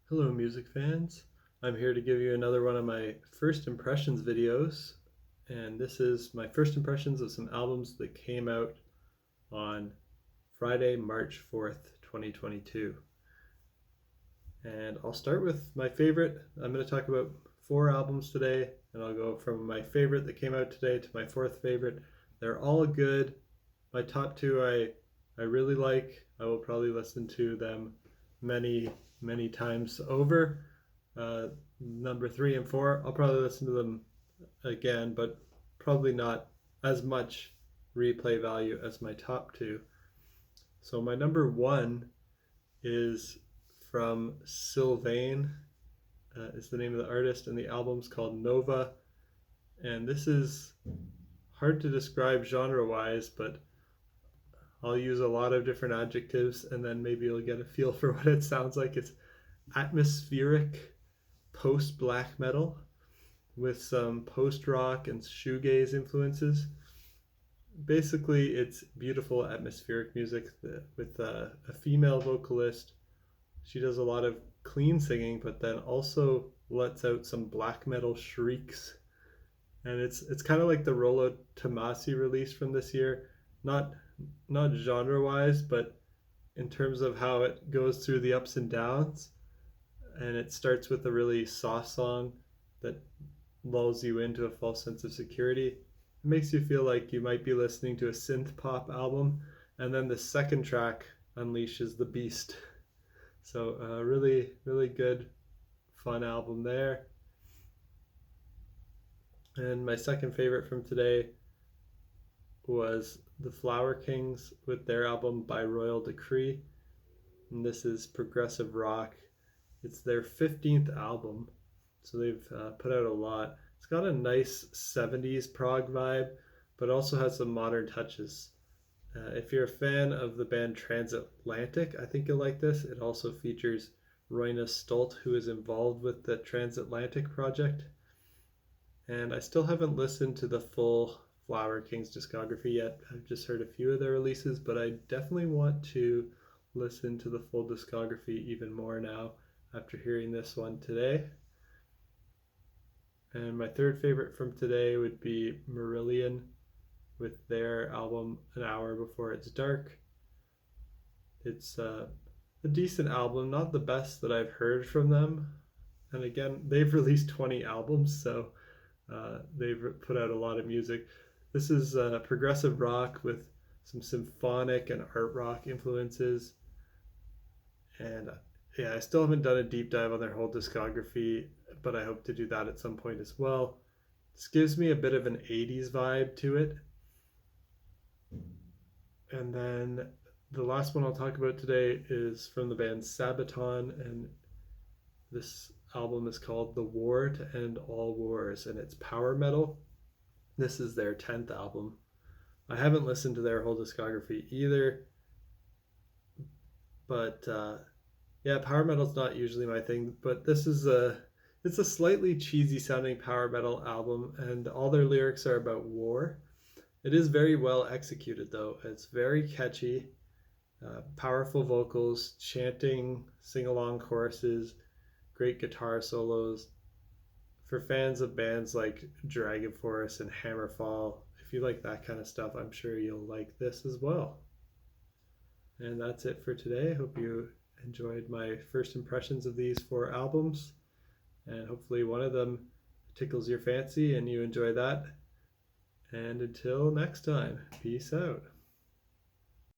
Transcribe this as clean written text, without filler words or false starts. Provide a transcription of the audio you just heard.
Hello music fans, I'm here to give you another one of my first impressions videos, and this is my first impressions of some albums that came out on Friday, March 4th, 2022. And I'll start with my favorite. I'm going to talk about 4 albums today, and I'll go from my favorite that came out today to my 4th favorite. They're all good. My top 2 I really like. I will probably listen to them many times over. Number 3 and 4, I'll probably listen to them again, but probably not as much replay value as my top 2. So my number 1 is from Sylvaine, is the name of the artist, and the album's called Nova. And this is hard to describe genre-wise, but I'll use a lot of different adjectives, and then maybe you'll get a feel for what it sounds like. It's atmospheric post-black metal with some post-rock and shoegaze influences. Basically, it's beautiful atmospheric music with a female vocalist. She does a lot of clean singing, but then also lets out some black metal shrieks. And it's kind of like the Rollo Tomasi release from this year. Not genre-wise, but in terms of how it goes through the ups and downs. And it starts with a really soft song that lulls you into a false sense of security. It makes you feel like you might be listening to a synth pop album, and then the second track unleashes the beast. So really good, fun album there. And my second favorite from today was the Flower Kings with their album By Royal Decree. And this is progressive rock. It's their 15th album, so they've put out a lot. It's got a nice 70s prog vibe, but also has some modern touches. If you're a fan of the band Transatlantic, I think you'll like this. It also features Roina Stolt, who is involved with the Transatlantic project. And I still haven't listened to the full Flower Kings discography yet. I've just heard a few of their releases, but I definitely want to listen to the full discography even more now after hearing this one today. And my third favorite from today would be Marillion with their album An Hour Before It's Dark. It's a decent album, not the best that I've heard from them. And again, they've released 20 albums, so they've put out a lot of music. This is progressive rock with some symphonic and art rock influences. And yeah, I still haven't done a deep dive on their whole discography, but I hope to do that at some point as well. This gives me a bit of an 80s vibe to it. And then the last one I'll talk about today is from the band Sabaton, and this album is called The War to End All Wars, and it's power metal. This is their 10th album. I haven't listened to their whole discography either, but yeah, power metal's not usually my thing, but this is it's a slightly cheesy sounding power metal album, and all their lyrics are about war. It is very well executed though. It's very catchy, powerful vocals, chanting, sing-along choruses, great guitar solos. For fans of bands like Dragon Force and Hammerfall, if you like that kind of stuff, I'm sure you'll like this as well. And that's it for today. Hope you enjoyed my first impressions of these 4 albums, and hopefully one of them tickles your fancy and you enjoy that. And until next time, peace out.